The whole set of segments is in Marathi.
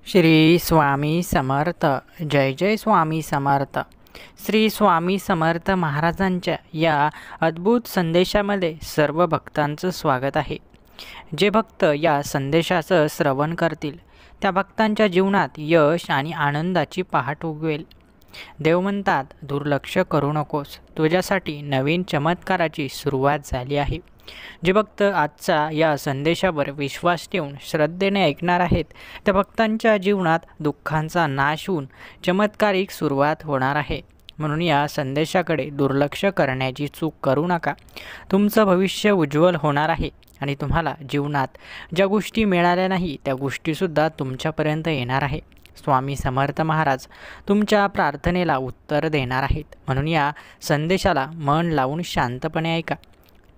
श्री स्वामी समर्थ. जय जय स्वामी समर्थ. श्री स्वामी समर्थ महाराजांच्या या अद्भुत संदेशामध्ये सर्व भक्तांचं स्वागत आहे. जे भक्त या संदेशाचं श्रवण करतील त्या भक्तांच्या जीवनात यश आणि आनंदाची पहाट उगवेल. देव म्हणतात, दुर्लक्ष करू नकोस, तुझ्यासाठी नवीन चमत्काराची सुरुवात झाली आहे. जे भक्त आजचा या संदेशावर विश्वास ठेवून श्रद्धेने ऐकणार आहेत त्या भक्तांच्या जीवनात दुःखांचा नाश होऊन चमत्कारिक सुरुवात होणार आहे. म्हणून या संदेशाकडे दुर्लक्ष करण्याची चूक करू नका. तुमचं भविष्य उज्ज्वल होणार आहे आणि तुम्हाला जीवनात ज्या गोष्टी मिळाल्या नाही त्या गोष्टीसुद्धा तुमच्यापर्यंत येणार आहे. स्वामी समर्थ महाराज तुमच्या प्रार्थनेला उत्तर देणार आहेत. म्हणून या संदेशाला मन लावून शांतपणे ऐका.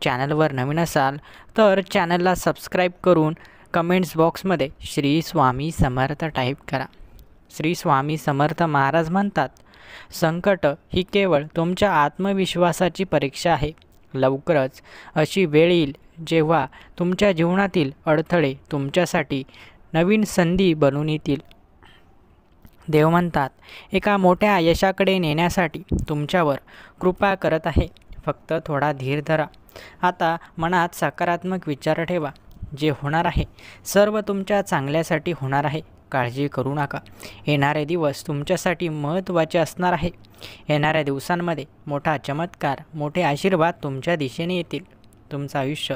चॅनलवर नवीन असाल तर चॅनलला सबस्क्राईब करून कमेंट्स बॉक्समध्ये श्री स्वामी समर्थ टाईप करा. श्री स्वामी समर्थ महाराज म्हणतात, संकट ही केवळ तुमच्या आत्मविश्वासाची परीक्षा आहे. लवकरच अशी वेळ येईल जेव्हा तुमच्या जीवनातील अडथळे तुमच्यासाठी नवीन संधी बनून येतील. देव म्हणतात, एका मोठ्या यशाकडे नेण्यासाठी तुमच्यावर कृपा करत आहे. फक्त थोडा धीर धरा. आता मनात सकारात्मक विचार ठेवा. जे होणार आहे सर्व तुमच्या चांगल्यासाठी होणार आहे. काळजी करू नका. येणारे दिवस तुमच्यासाठी महत्त्वाचे असणार आहे. येणाऱ्या दिवसांमध्ये मोठा चमत्कार, मोठे आशीर्वाद तुमच्या दिशेने येतील. तुमचं आयुष्य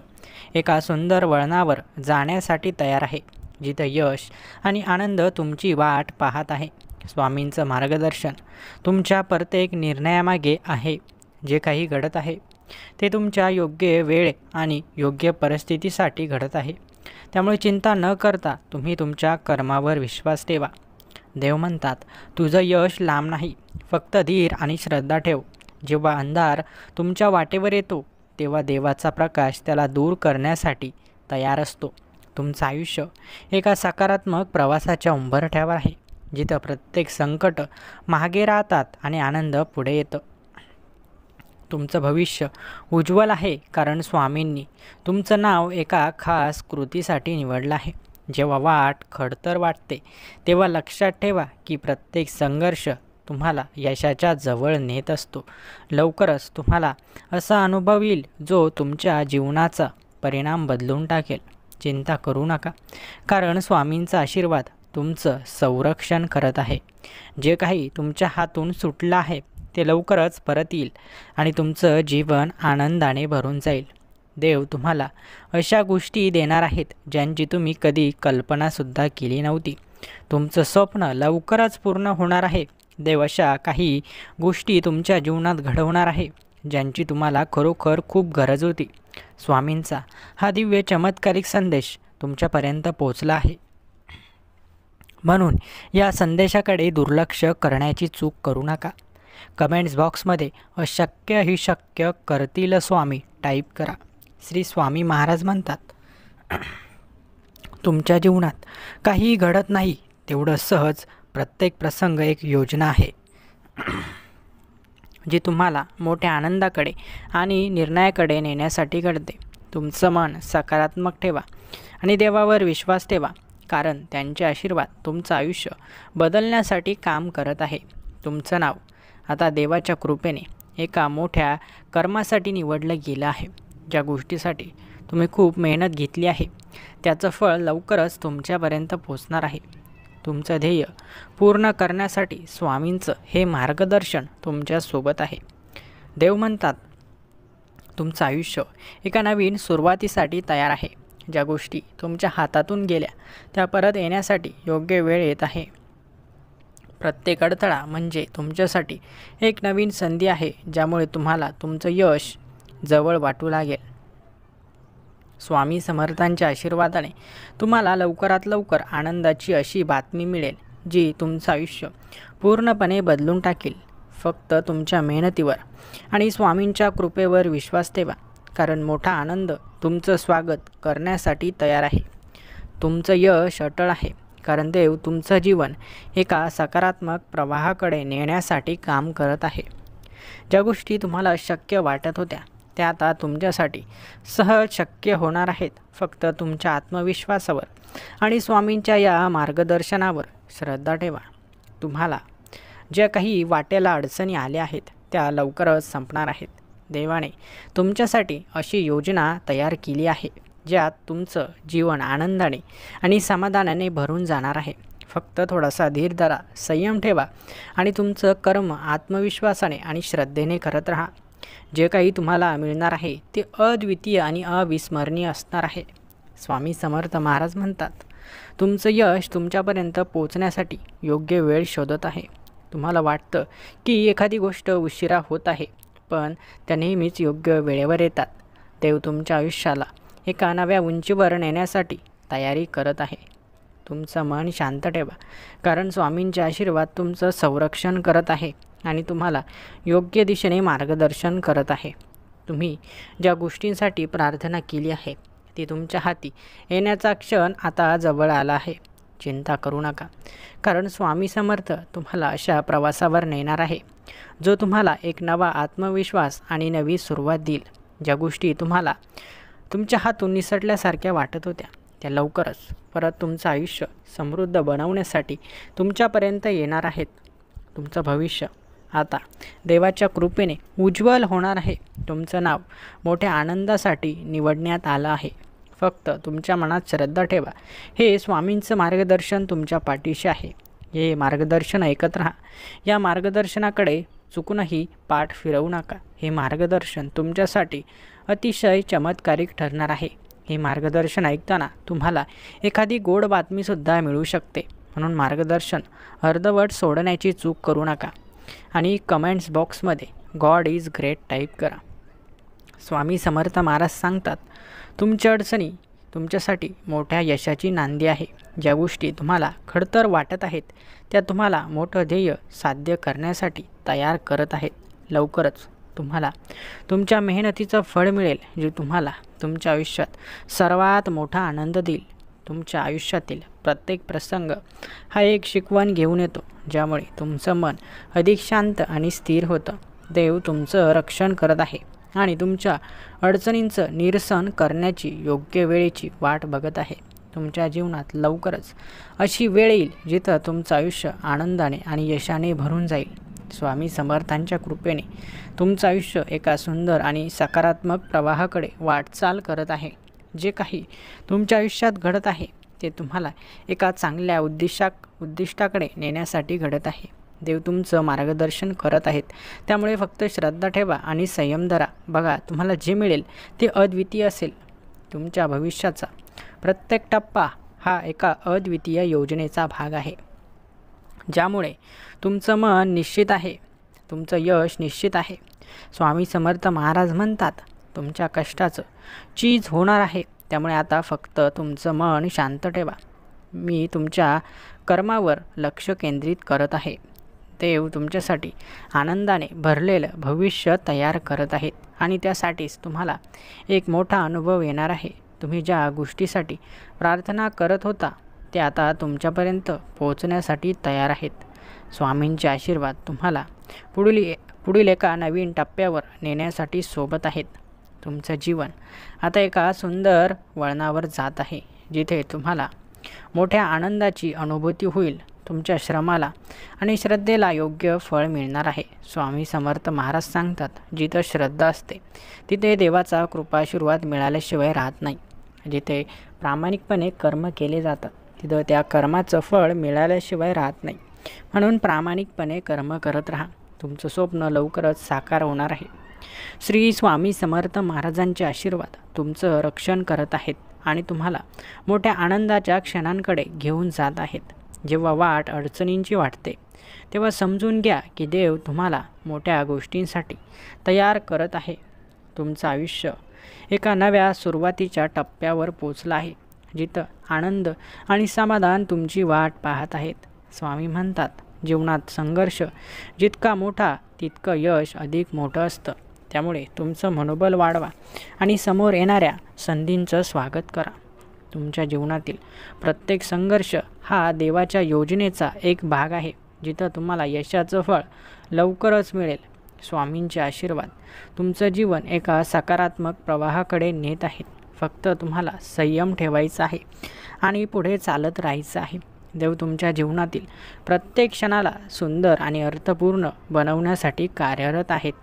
एका सुंदर वळणावर जाण्यासाठी तयार आहे, जिथं यश आणि आनंद तुमची वाट पाहत आहे. स्वामींचं मार्गदर्शन तुमच्या प्रत्येक निर्णयामागे आहे. जे काही घडत आहे ते तुमच्या योग्य वेळ आणि योग्य परिस्थितीसाठी घडत आहे. त्यामुळे चिंता न करता तुम्ही तुमच्या कर्मावर विश्वास ठेवा. देव म्हणतात, तुझं यश लांब नाही, फक्त धीर आणि श्रद्धा ठेव. जेव्हा अंधार तुमच्या वाटेवर येतो तेव्हा देवाचा प्रकाश त्याला दूर करण्यासाठी तयार असतो. तुमचं आयुष्य एका सकारात्मक प्रवासाच्या उंबरठ्यावर आहे, जिथं प्रत्येक संकट मागे राहतात आणि आनंद पुढे येतं. तुमचं भविष्य उज्ज्वल आहे कारण स्वामींनी तुमचं नाव एका खास कृतीसाठी निवडलं आहे. जेव्हा वाट खडतर वाटते तेव्हा लक्षात ठेवा की प्रत्येक संघर्ष तुम्हाला यशाच्या जवळ नेत असतो. लवकरच तुम्हाला असा अनुभव येईल जो तुमच्या जीवनाचा परिणाम बदलून टाकेल. चिंता करू नका, कारण स्वामींचा आशीर्वाद तुमचं संरक्षण करत आहे. जे काही तुमच्या हातून सुटलं आहे ते लवकरच परत येईल आणि तुमचं जीवन आनंदाने भरून जाईल. देव तुम्हाला अशा गोष्टी देणार आहेत ज्यांची तुम्ही कधी कल्पनासुद्धा केली नव्हती. तुमचं स्वप्न लवकरच पूर्ण होणार आहे. देव अशा काही गोष्टी तुमच्या जीवनात घडवणार आहे ज्यांची तुम्हाला खरोखर खूप गरज होती. स्वामींचा हा दिव्य चमत्कारिक संदेश तुमच्यापर्यंत पोहोचला आहे. म्हणून या संदेशाकडे दुर्लक्ष करण्याची चूक करू नका. कमेंट्स बॉक्समध्ये अशक्य ही शक्य करतील स्वामी टाईप करा. श्री स्वामी महाराज म्हणतात, तुमच्या जीवनात काहीही घडत नाही तेवढं सहज. प्रत्येक प्रसंग एक योजना आहे जी तुम्हाला मोठ्या आनंदाकडे आणि निर्णयाकडे नेण्यासाठी घडते. तुमचं मन सकारात्मक ठेवा आणि देवावर विश्वास ठेवा, कारण त्यांचे आशीर्वाद तुमचं आयुष्य बदलण्यासाठी काम करत आहे. तुमचं नाव आता देवाच्या कृपेने एका मोठ्या कर्मासाठी निवडलं गेलं आहे. ज्या गोष्टीसाठी तुम्ही खूप मेहनत घेतली आहे त्याचं फळ लवकरच तुमच्यापर्यंत पोचणार आहे. तुमचं ध्येय पूर्ण करण्यासाठी स्वामींचं हे मार्गदर्शन तुमच्यासोबत आहे. देव म्हणतात, तुमचं आयुष्य एका नवीन सुरुवातीसाठी तयार आहे. ज्या गोष्टी तुमच्या हातातून गेल्या त्या परत येण्यासाठी योग्य वेळ येत आहे. प्रत्येक अडथळा म्हणजे तुमच्यासाठी एक नवीन संधी आहे, ज्यामुळे तुम्हाला तुमचं यश जवळ वाटू लागेल. स्वामी समर्थांच्या आशीर्वादाने तुम्हाला लवकरात लवकर आनंदाची अशी बातमी मिळेल जी तुमचं आयुष्य पूर्णपणे बदलून टाकेल. फक्त तुमच्या मेहनतीवर आणि स्वामींच्या कृपेवर विश्वास ठेवा, कारण मोठा आनंद तुमचं स्वागत करण्यासाठी तयार आहे. तुमचं यश अटळ आहे कारण देव तुमचं जीवन एका सकारात्मक प्रवाहाकडे नेण्यासाठी काम करत आहे. ज्या गोष्टी तुम्हाला अशक्य वाटत होत्या त्या आता तुमच्यासाठी सहज शक्य होणार आहेत. फक्त तुमच्या आत्मविश्वासावर आणि स्वामींच्या या मार्गदर्शनावर श्रद्धा ठेवा. तुम्हाला ज्या काही वाटेला अडचणी आल्या आहेत त्या लवकरच संपणार आहेत. देवाने तुमच्यासाठी अशी योजना तयार केली आहे ज्यात तुमचं जीवन आनंदाने आणि समाधानाने भरून जाणार आहे. फक्त थोडासा धीर धरा, संयम ठेवा आणि तुमचं कर्म आत्मविश्वासाने आणि श्रद्धेने करत राहा. जे काही तुम्हाला मिळणार आहे ते अद्वितीय आणि अविस्मरणीय असणार आहे. स्वामी समर्थ महाराज म्हणतात, तुमचं यश तुमच्यापर्यंत पोहोचण्यासाठी योग्य वेळ शोधत आहे. तुम्हाला वाटतं की एखादी गोष्ट उशिरा होत आहे, पण त्या नेहमीच योग्य वेळेवर येतात. देव तुमच्या आयुष्याला एका नव्या उंचीवर नेण्यासाठी तयारी करत आहे. तुमचं मन शांत ठेवा, कारण स्वामींचे आशीर्वाद तुमचं संरक्षण करत आहे आणि तुम्हाला योग्य दिशेने मार्गदर्शन करत आहे. तुम्ही ज्या गोष्टींसाठी प्रार्थना केली आहे ती तुमच्या हाती येण्याचा क्षण आता जवळ आला आहे. चिंता करू नका, कारण स्वामी समर्थ तुम्हाला अशा प्रवासावर नेणार आहे जो तुम्हाला एक नवा आत्मविश्वास आणि नवी सुरुवात देईल. ज्या गोष्टी तुम्हाला तुमच्या हातून निसटल्यासारख्या वाटत होत्या त्या लवकरच परत तुमचं आयुष्य समृद्ध बनवण्यासाठी तुमच्यापर्यंत येणार आहेत. तुमचं भविष्य आता देवाच्या कृपेने उज्ज्वल होणार आहे. तुमचं नाव मोठ्या आनंदासाठी निवडण्यात आलं आहे. फक्त तुमच्या मनात श्रद्धा ठेवा. हे स्वामींचं मार्गदर्शन तुमच्या पाठीशी आहे. हे मार्गदर्शन ऐकत राहा. या मार्गदर्शनाकडे चुकूनही पाठ फिरवू नका. हे मार्गदर्शन तुमच्यासाठी अतिशय चमत्कारिक ठरणार आहे. हे मार्गदर्शन ऐकताना तुम्हाला एखादी गोड बातमीसुद्धा मिळू शकते. म्हणून मार्गदर्शन अर्धवट सोडण्याची चूक करू नका आणि कमेंट्स बॉक्समध्ये गॉड इज ग्रेट टाईप करा. स्वामी समर्थ महाराज सांगतात, तुमच्या अडचणी तुमच्यासाठी मोठ्या यशाची नांदी आहे. ज्या गोष्टी तुम्हाला खडतर वाटत आहेत त्या तुम्हाला मोठं ध्येय साध्य करण्यासाठी तयार करत आहेत. लवकरच तुम्हाला तुमच्या मेहनतीचं फळ मिळेल, जे तुम्हाला तुमच्या आयुष्यात सर्वात मोठा आनंद देईल. तुमच्या आयुष्यातील प्रत्येक प्रसंग हा एक शिकवण घेऊन येतो, ज्यामुळे तुमचं मन अधिक शांत आणि स्थिर होतं. देव तुमचं रक्षण करत आहे आणि तुमच्या अडचणींचं निरसन करण्याची योग्य वेळेची वाट बघत आहे. तुमच्या जीवनात लवकरच अशी वेळ येईल जिथं तुमचं आयुष्य आनंदाने आणि यशाने भरून जाईल. स्वामी समर्थांच्या कृपेने तुमचं आयुष्य एका सुंदर आणि सकारात्मक प्रवाहाकडे वाटचाल करत आहे. जे काही तुमच्या आयुष्यात घडत आहे ते तुम्हाला एका चांगल्या उद्दिष्टाकडे नेण्यासाठी घडत आहे. देव तुमचं मार्गदर्शन करत आहेत, त्यामुळे फक्त श्रद्धा ठेवा आणि संयम धरा. बघा, तुम्हाला जे मिळेल ते अद्वितीय असेल. तुमच्या भविष्याचा प्रत्येक टप्पा हा एका अद्वितीय योजनेचा भाग आहे, ज्यामुळे तुमचं मन निश्चित आहे, तुमचं यश निश्चित आहे. स्वामी समर्थ महाराज म्हणतात, तुमच्या कष्टाचं चीज होणार आहे. त्यामुळे आता फक्त तुमचं मन शांत ठेवा. मी तुमच्या कर्मावर लक्ष केंद्रित करत आहे. देव तुमच्यासाठी आनंदाने भरलेलं भविष्य तयार करत आहेत आणि त्यासाठीच तुम्हाला एक मोठा अनुभव येणार आहे. तुम्ही ज्या गोष्टीसाठी प्रार्थना करत होता ते आता तुमच्यापर्यंत पोहोचण्यासाठी तयार आहेत. स्वामींचे आशीर्वाद तुम्हाला पुढील एका नवीन टप्प्यावर नेण्यासाठी सोबत आहेत. तुमचं जीवन आता एका सुंदर वळणावर जात आहे, जिथे तुम्हाला मोठ्या आनंदाची अनुभूती होईल. तुमच्या श्रमाला आणि श्रद्धेला योग्य फळ मिळणार आहे. स्वामी समर्थ महाराज सांगतात, जिथं श्रद्धा असते तिथे देवाचा कृपाशीर्वाद मिळाल्याशिवाय राहत नाही. जिथे प्रामाणिकपणे कर्म केले जातात तिथं त्या कर्माचं फळ मिळाल्याशिवाय राहत नाही. म्हणून प्रामाणिकपणे कर्म करत राहा. तुमचं स्वप्न लवकरच साकार होणार आहे. श्री स्वामी समर्थ महाराजांचे आशीर्वाद तुमचं रक्षण करत आहेत आणि तुम्हाला मोठ्या आनंदाच्या क्षणांकडे घेऊन जात आहेत. जेव्हा वाट अडचणींची वाटते तेव्हा समजून घ्या की देव तुम्हाला मोठ्या गोष्टींसाठी तयार करत आहे. तुमचं आयुष्य एका नव्या सुरुवातीच्या टप्प्यावर पोचलं आहे, जिथं आनंद आणि समाधान तुमची वाट पाहत आहेत. स्वामी म्हणतात, जीवनात संघर्ष जितका मोठा तितकं यश अधिक मोठं असतं. त्यामुळे तुमचं मनोबल वाढवा आणि समोर येणाऱ्या संधींचं स्वागत करा. तुमच्या जीवनातील प्रत्येक संघर्ष हा देवाच्या योजनेचा एक भाग आहे, जिथं तुम्हाला यशाचं फळ लवकरच मिळेल. स्वामींचे आशीर्वाद तुमचं जीवन एका सकारात्मक प्रवाहाकडे नेत आहेत. फक्त तुम्हाला संयम ठेवायचा आहे आणि पुढे चालत राहायचं आहे. देव तुमच्या जीवनातील प्रत्येक क्षणाला सुंदर आणि अर्थपूर्ण बनवण्यासाठी कार्यरत आहेत.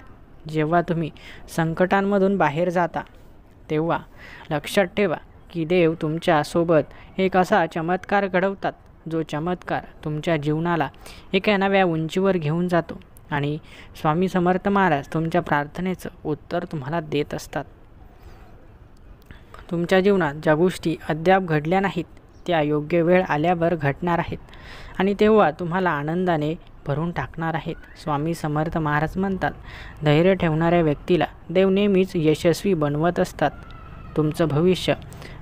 जेव्हा तुम्ही संकटांमधून बाहेर जाता तेव्हा लक्षात ठेवा की देव तुमच्यासोबत एक असा चमत्कार घडवतात जो चमत्कार तुमच्या जीवनाला एका नव्या उंचीवर घेऊन जातो आणि स्वामी समर्थ महाराज तुमच्या प्रार्थनेचं उत्तर तुम्हाला देत असतात. तुमच्या जीवनात ज्या गोष्टी अद्याप घडल्या नाहीत त्या योग्य वेळ आल्यावर घडणार आहेत आणि तेव्हा तुम्हाला आनंदाने भरून टाकणार आहेत. स्वामी समर्थ महाराज म्हणतात, धैर्य ठेवणाऱ्या व्यक्तीला देव नेहमीच यशस्वी बनवत असतात. तुमचं भविष्य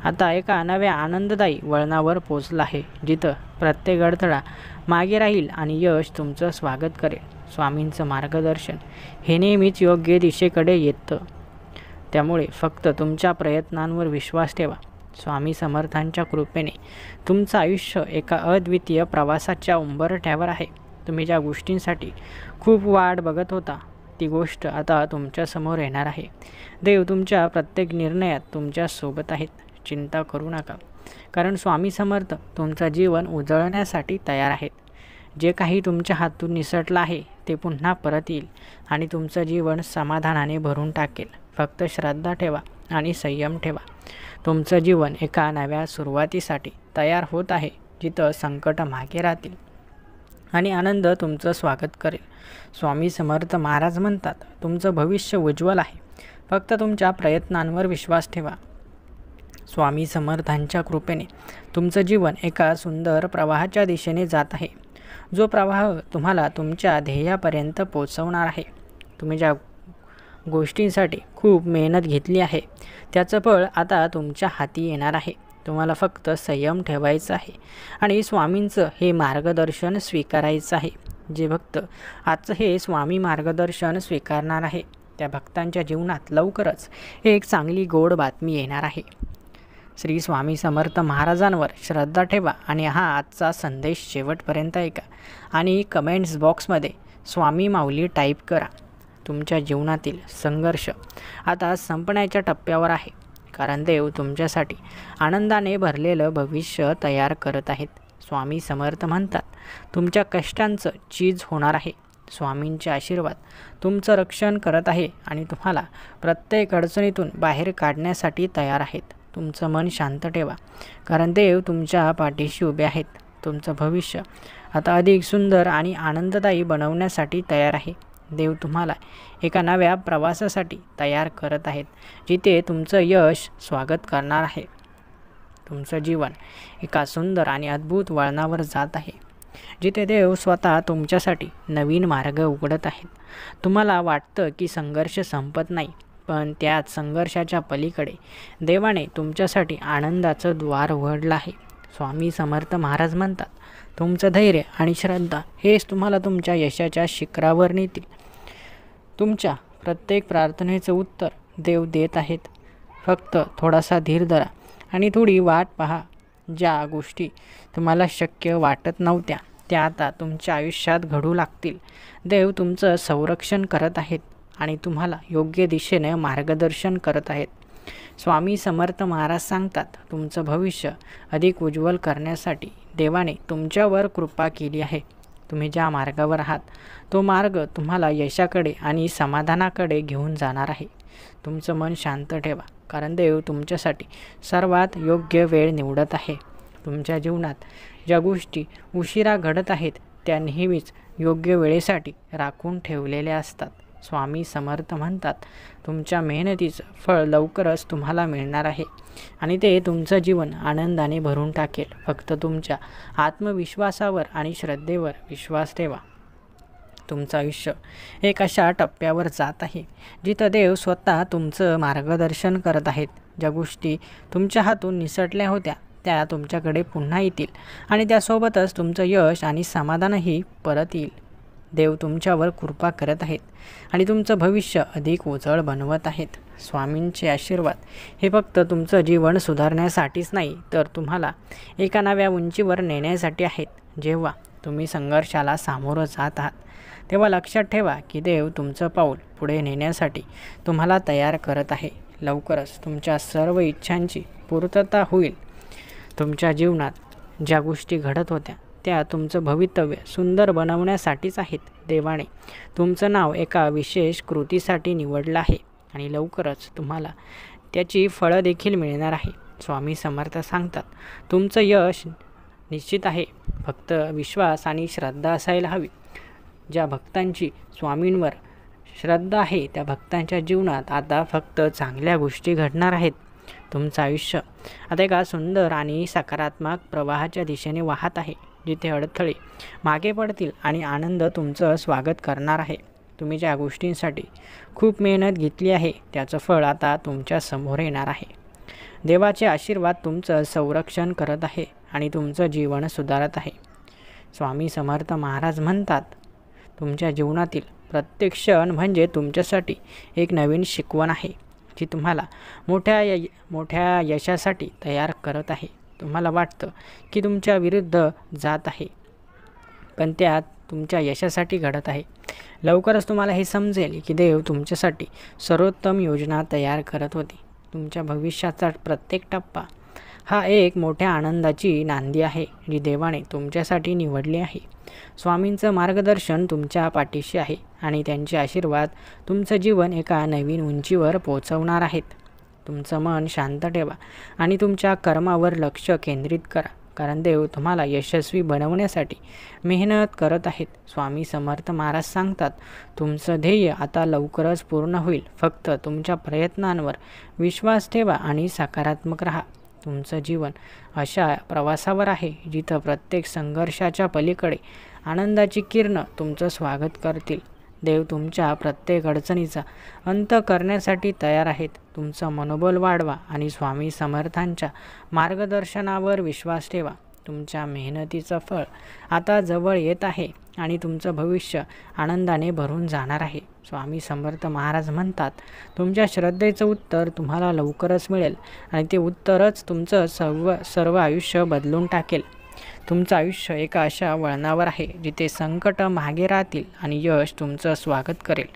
आता एका नव्या आनंददायी वळणावर पोचलं आहे, जिथं प्रत्येक अडथळा मागे राहील आणि यश तुमचं स्वागत करेल. स्वामींचं मार्गदर्शन हे नेहमीच योग्य दिशेकडे येतं, त्यामुळे फक्त तुमच्या प्रयत्नांवर विश्वास ठेवा. स्वामी समर्थांच्या कृपेने तुमचं आयुष्य एका अद्वितीय प्रवासाच्या उंबरठ्यावर आहे. तुम्ही ज्या गोष्टींसाठी खूप वाट बघत होता ती गोष्ट आता तुमच्यासमोर येणार आहे. देव तुमच्या प्रत्येक निर्णयात तुमच्यासोबत आहेत. चिंता करू नका, कारण स्वामी समर्थ तुमचं जीवन उजळण्यासाठी तयार आहेत. जे काही तुमच्या हातून निसटलं आहे ते पुन्हा परत येईल आणि तुमचं जीवन समाधानाने भरून टाकेल. फक्त श्रद्धा ठेवा आणि संयम ठेवा. तुमचं जीवन एका नव्या सुरुवातीसाठी तयार होत आहे, जिथं संकट मागे राहतील आणि आनंद तुमचं स्वागत करेल. स्वामी समर्थ महाराज म्हणतात, तुमचं भविष्य उज्ज्वल आहे. फक्त तुमच्या प्रयत्नांवर विश्वास ठेवा. स्वामी समर्थांच्या कृपेने तुमचं जीवन एका सुंदर प्रवाहाच्या दिशेने जात आहे, जो प्रवाह तुम्हाला तुमच्या ध्येयापर्यंत पोहोचवणार आहे. तुम्ही ज्या गोष्टींसाठी खूप मेहनत घेतली आहे त्याचं फळ आता तुमच्या हाती येणार आहे. तुम्हाला फक्त संयम ठेवायचा आहे आणि स्वामींचं हे मार्गदर्शन स्वीकारायचं आहे. जे भक्त आजचं हे स्वामी मार्गदर्शन स्वीकारणार आहे त्या भक्तांच्या जीवनात लवकरच एक चांगली गोड बातमी येणार आहे. श्री स्वामी समर्थ महाराजांवर श्रद्धा ठेवा आणि हा आजचा संदेश शेवटपर्यंत ऐका आणि कमेंट्स बॉक्समध्ये स्वामी माऊली टाईप करा. तुमच्या जीवनातील संघर्ष आता संपण्याच्या टप्प्यावर आहे, कारण देव तुमच्यासाठी आनंदाने भरलेलं भविष्य तयार करत आहेत. स्वामी समर्थ म्हणतात, तुमच्या कष्टांचं चीज होणार आहे. स्वामींचे आशीर्वाद तुमचं रक्षण करत आहे आणि तुम्हाला प्रत्येक अडचणीतून बाहेर काढण्यासाठी तयार आहेत. तुमचं मन शांत ठेवा, कारण देव तुमच्या पाठीशी उभे आहेत. तुमचं भविष्य आता अधिक सुंदर आणि आनंददायी बनवण्यासाठी तयार आहे. देव तुम्हाला एका नव्या प्रवासासाठी तयार करत आहेत, जिथे तुमचं यश स्वागत करणार आहे. तुमचं जीवन एका सुंदर आणि अद्भुत वळणावर जात आहे, जिथे देव स्वतः तुमच्यासाठी नवीन मार्ग उघडत आहेत. तुम्हाला वाटतं की संघर्ष संपत नाही, पण त्यात संघर्षाच्या पलीकडे देवाने तुमच्यासाठी आनंदाचं द्वार उघडलं आहे. स्वामी समर्थ महाराज म्हणतात, तुमचं धैर्य आणि श्रद्धा हेच तुम्हाला तुमच्या यशाच्या शिखरावर नेतील. तुमच्या प्रत्येक प्रार्थनेचं उत्तर देव देत आहेत. फक्त थोडासा धीर धरा आणि थोडी वाट पहा. ज्या गोष्टी तुम्हाला शक्य वाटत नव्हत्या त्या आता तुमच्या आयुष्यात घडू लागतील. देव तुमचं संरक्षण करत आहेत आणि तुम्हाला योग्य दिशेने मार्गदर्शन करत आहेत. स्वामी समर्थ महाराज सांगतात, तुमचं भविष्य अधिक उज्ज्वल करण्यासाठी देवाने तुमच्यावर कृपा केली आहे. तुम्ही ज्या मार्गावर आहात तो मार्ग तुम्हाला यशाकडे आणि समाधानाकडे घेऊन जाणार आहे. तुमचं मन शांत ठेवा, कारण देव तुमच्यासाठी सर्वात योग्य वेळ निवडत आहे. तुमच्या जीवनात ज्या गोष्टी उशिरा घडत आहेत त्या नेहमीच योग्य वेळेसाठी राखून ठेवलेल्या असतात. स्वामी समर्थ म्हणतात, तुमच्या मेहनतीचं फळ लवकरच तुम्हाला मिळणार आहे आणि ते तुमचं जीवन आनंदाने भरून टाकेल. फक्त तुमच्या आत्मविश्वासावर आणि श्रद्धेवर विश्वास ठेवा. तुमचं आयुष्य एक अशा टप्प्यावर जात आहे जिथं देव स्वतः तुमचं मार्गदर्शन करत आहेत. ज्या गोष्टी तुमच्या हातून निसटल्या होत्या त्या तुमच्याकडे पुन्हा येतील आणि त्यासोबतच तुमचं यश आणि समाधानही परत येईल. देव तुमच्यावर कृपा करत आहेत आणि तुमचं भविष्य अधिक उजळ बनवत आहेत. स्वामींचे आशीर्वाद हे फक्त तुमचं जीवन सुधारण्यासाठीच नाही, तर तुम्हाला एका नव्या उंचीवर नेण्यासाठी आहेत. जेव्हा तुम्ही संघर्षाला सामोरं जात आहात, तेव्हा लक्षात ठेवा की देव तुमचं पाऊल पुढे नेण्यासाठी तुम्हाला तयार करत आहे. लवकरच तुमच्या सर्व इच्छांची पूर्तता होईल. तुमच्या जीवनात ज्या गोष्टी घडत होत्या त्या तुमचं भवितव्य सुंदर बनवण्यासाठीच आहेत. देवाने तुमचं नाव एका विशेष कृतीसाठी निवडलं आहे आणि लवकरच तुम्हाला त्याची फळं देखील मिळणार आहे. स्वामी समर्थ सांगतात, तुमचं यश निश्चित आहे. फक्त विश्वास आणि श्रद्धा असायला हवी. ज्या भक्तांची स्वामींवर श्रद्धा आहे त्या भक्तांच्या जीवनात आता फक्त चांगल्या गोष्टी घडणार आहेत. तुमचं आयुष्य आता एका सुंदर आणि सकारात्मक प्रवाहाच्या दिशेने वाहत आहे, जिथे अडथळे मागे पडतील आणि आनंद तुमचं स्वागत करणार आहे. तुम्ही ज्या गोष्टींसाठी खूप मेहनत घेतली आहे त्याचं फळ आता तुमच्या समोर येणार आहे. देवाचे आशीर्वाद तुमचं संरक्षण करत आहे आणि तुमचं जीवन सुधारत आहे. स्वामी समर्थ महाराज म्हणतात, तुमच्या जीवनातील प्रत्येक क्षण म्हणजे तुमच्यासाठी एक नवीन शिकवण आहे, जी तुम्हाला मोठ्या यशासाठी तयार करत आहे. तुम्हाला वाटतं की तुमच्या विरुद्ध जात आहे, पण त्यात तुमच्या यशासाठी घडत आहे. लवकरच तुम्हाला हे समजेल की देव तुमच्यासाठी सर्वोत्तम योजना तयार करत होती. तुमच्या भविष्याचा प्रत्येक टप्पा हा एक मोठ्या आनंदाची नांदी आहे, जी देवाने तुमच्यासाठी निवडली आहे. स्वामींचं मार्गदर्शन तुमच्या पाठीशी आहे आणि त्यांचे आशीर्वाद तुमचं जीवन एका नवीन उंचीवर पोहोचवणार आहेत. तुमचं मन शांत ठेवा आणि तुमच्या कर्मावर लक्ष केंद्रित करा, कारण देव तुम्हाला यशस्वी बनवण्यासाठी मेहनत करत आहेत. स्वामी समर्थ महाराज सांगतात, तुमचं ध्येय आता लवकरच पूर्ण होईल. फक्त तुमच्या प्रयत्नांवर विश्वास ठेवा आणि सकारात्मक राहा. तुमचं जीवन अशा प्रवासावर आहे जिथं प्रत्येक संघर्षाच्या पलीकडे आनंदाची किरणं तुमचं स्वागत करतील. देव तुमच्या प्रत्येक अडचणीचा अंत करण्यासाठी तयार आहेत. तुमचं मनोबल वाढवा आणि स्वामी समर्थांच्या मार्गदर्शनावर विश्वास ठेवा. तुमच्या मेहनतीचं फळ आता जवळ येत आहे आणि तुमचं भविष्य आनंदाने भरून जाणार आहे. स्वामी समर्थ महाराज म्हणतात, तुमच्या श्रद्धेचं उत्तर तुम्हाला लवकरच मिळेल आणि ते उत्तरच तुमचं सर्व आयुष्य बदलून टाकेल. तुमचं आयुष्य एका अशा वळणावर आहे जिथे संकट मागे राहतील आणि यश तुमचं स्वागत करेल.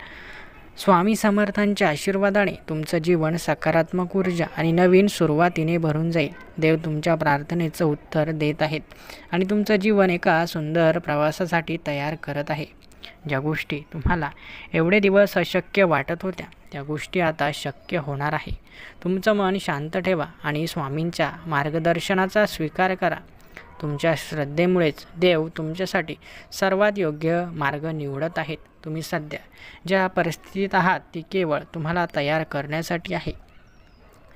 स्वामी समर्थांच्या आशीर्वादाने तुमचं जीवन सकारात्मक ऊर्जा आणि नवीन सुरुवातीने भरून जाईल. देव तुमच्या प्रार्थनेचं उत्तर देत आहेत आणि तुमचं जीवन एका सुंदर प्रवासासाठी तयार करत आहे. ज्या गोष्टी तुम्हाला एवढे दिवस अशक्य वाटत होत्या त्या गोष्टी आता शक्य होणार आहे. तुमचं मन शांत ठेवा आणि स्वामींच्या मार्गदर्शनाचा स्वीकार करा. तुमच्या श्रद्धेमुळेच देव तुमच्यासाठी सर्वात योग्य मार्ग निवडत आहेत. तुम्ही सध्या ज्या परिस्थितीत आहात ती केवळ तुम्हाला तयार करण्यासाठी आहे.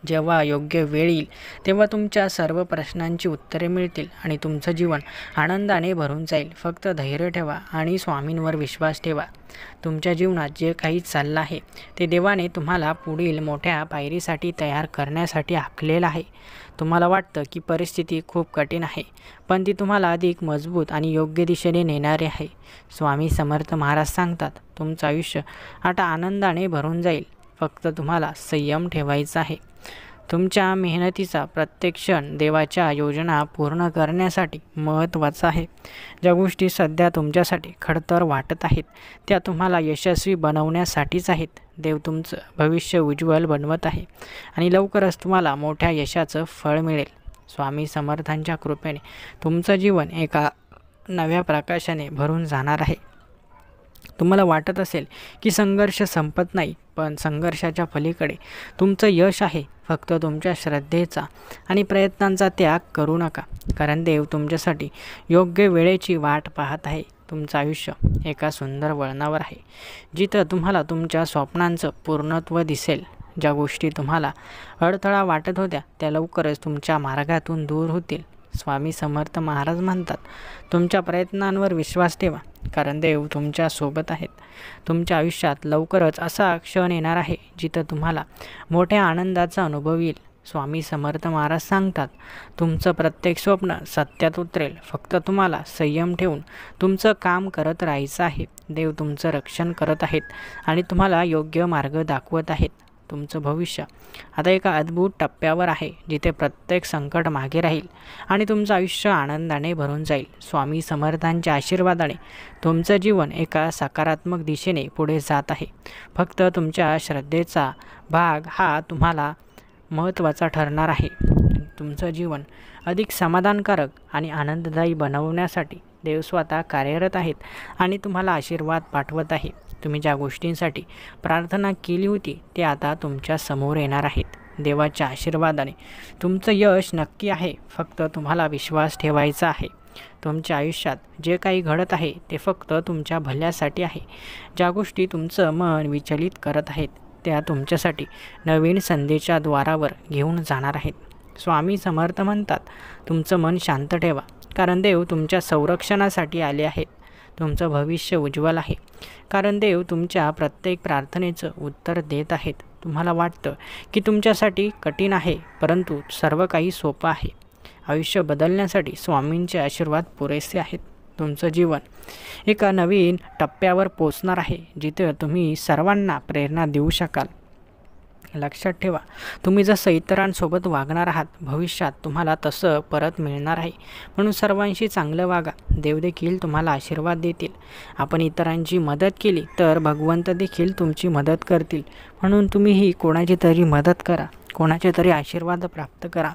जेव्हा योग्य वेळ येईल तेव्हा तुमच्या सर्व प्रश्नांची उत्तरे मिळतील आणि तुमचं जीवन आनंदाने भरून जाईल. फक्त धैर्य ठेवा आणि स्वामींवर विश्वास ठेवा. तुमच्या जीवनात जे काही चाललं आहे ते देवाने तुम्हाला पुढील मोठ्या पायरीसाठी तयार करण्यासाठी आखलेलं आहे. तुम्हाला वाटतं की परिस्थिती खूप कठीण आहे, पण ती तुम्हाला अधिक मजबूत आणि योग्य दिशेने नेणारी आहे. स्वामी समर्थ महाराज सांगतात, तुमचं आयुष्य आता आनंदाने भरून जाईल. फक्त तुम्हाला संयम ठेवायचा आहे. तुमच्या मेहनतीचा प्रत्येक क्षण देवाच्या योजना पूर्ण करण्यासाठी महत्त्वाचा आहे. ज्या गोष्टी सध्या तुमच्यासाठी खडतर वाटत आहेत त्या तुम्हाला यशस्वी बनवण्यासाठीच आहेत. देव तुमचं भविष्य उज्ज्वल बनवत आहे आणि लवकरच तुम्हाला मोठ्या यशाचं फळ मिळेल. स्वामी समर्थांच्या कृपेने तुमचं जीवन एका नव्या प्रकाशाने भरून जाणार आहे. तुम्हाला वाटत असेल की संघर्ष संपत नाही, पण संघर्षाच्या पलीकडे तुमचं यश आहे. फक्त तुमच्या श्रद्धेचा आणि प्रयत्नांचा त्याग करू नका, कारण देव तुमच्यासाठी योग्य वेळेची वाट पाहत आहे. तुमचं आयुष्य एका सुंदर वळणावर आहे जिथं तुम्हाला तुमच्या स्वप्नांचं पूर्णत्व दिसेल. ज्या गोष्टी तुम्हाला अडथळा वाटत होत्या त्या लवकरच तुमच्या मार्गातून दूर होतील. स्वामी समर्थ महाराज म्हणतात, तुमच्या प्रयत्नांवर विश्वास ठेवा, कारण देव तुमच्या सोबत आहेत. तुमच्या आयुष्यात लवकरच असा क्षण येणार आहे जिथं तुम्हाला मोठ्या आनंदाचा अनुभव येईल. स्वामी समर्थ महाराज सांगतात, तुमचं प्रत्येक स्वप्न सत्यात उतरेल. फक्त तुम्हाला संयम ठेवून तुमचं काम करत राहायचं आहे. देव तुमचं रक्षण करत आहेत आणि तुम्हाला योग्य मार्ग दाखवत आहेत. तुमचं भविष्य आता एका अद्भुत टप्प्यावर आहे, जिथे प्रत्येक संकट मागे राहील आणि तुमचं आयुष्य आनंदाने भरून जाईल. स्वामी समर्थांच्या आशीर्वादाने तुमचं जीवन एका सकारात्मक दिशेने पुढे जात आहे. फक्त तुमच्या श्रद्धेचा भाग हा तुम्हाला महत्त्वाचा ठरणार आहे. तुमचं जीवन अधिक समाधानकारक आणि आनंददायी बनवण्यासाठी देव स्वतः कार्यरत आहेत आणि तुम्हाला आशीर्वाद पाठवत आहे. तुम्ही ज्या गोष्टींसाठी प्रार्थना केली होती ते आता तुमच्या समोर येणार आहेत. देवाच्या आशीर्वादाने तुमचं यश नक्की आहे. फक्त तुम्हाला विश्वास ठेवायचा आहे. तुमच्या आयुष्यात जे काही घडत आहे ते फक्त तुमच्या भल्यासाठी आहे. ज्या गोष्टी तुमचं मन विचलित करत आहेत त्या तुमच्यासाठी नवीन संधीच्या द्वारावर घेऊन जाणार आहेत. स्वामी समर्थ म्हणतात, तुमचं मन शांत ठेवा, कारण देव तुमच्या संरक्षणासाठी आले आहेत. तुमचं भविष्य उज्ज्वल आहे, कारण देव तुमच्या प्रत्येक प्रार्थनेचं उत्तर देत आहेत. तुम्हाला वाटतं की तुमच्यासाठी कठीण आहे, परंतु सर्व काही सोपं आहे. आयुष्य बदलण्यासाठी स्वामींचे आशीर्वाद पुरेसे आहेत. तुमचं जीवन एका नवीन टप्प्यावर पोचणार आहे, जिथे तुम्ही सर्वांना प्रेरणा देऊ शकाल. लक्षात ठेवा, तुम्ही जसं इतरांसोबत वागणार आहात, भविष्यात तुम्हाला तसं परत मिळणार आहे. म्हणून सर्वांशी चांगलं वागा. देव देखील तुम्हाला आशीर्वाद देतील. आपण इतरांची मदत केली तर भगवंत देखील तुमची मदत करतील. म्हणून तुम्हीही कोणाची तरी मदत करा, कोणाचे तरी आशीर्वाद प्राप्त करा.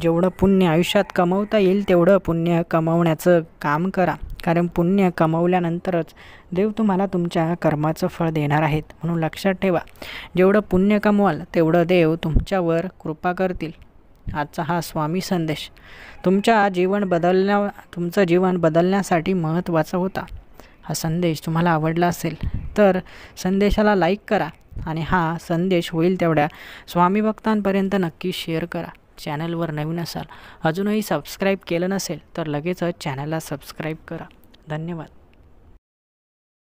जेवढं पुण्य आयुष्यात कमवता येईल तेवढं पुण्य कमवण्याचं काम करा, कारण पुण्य कमवल्यानंतरच देव तुम्हाला तुमच्या कर्माचं फळ देणार आहेत. म्हणून लक्षात ठेवा, जेवढं पुण्य कमवाल तेवढं देव तुमच्यावर कृपा करतील. आजचा हा स्वामी संदेश तुमचं जीवन बदलण्यासाठी महत्त्वाचा होता. हा संदेश तुम्हाला आवडला असेल तर संदेशाला लाईक करा आणि हा संदेश होईल तेवढ्या स्वामी भक्तांपर्यंत नक्की शेअर करा. चॅनलवर नवीन असाल, अजूनही सबस्क्राईब केलं नसेल तर लगेचच चॅनलला सबस्क्राईब करा. धन्यवाद.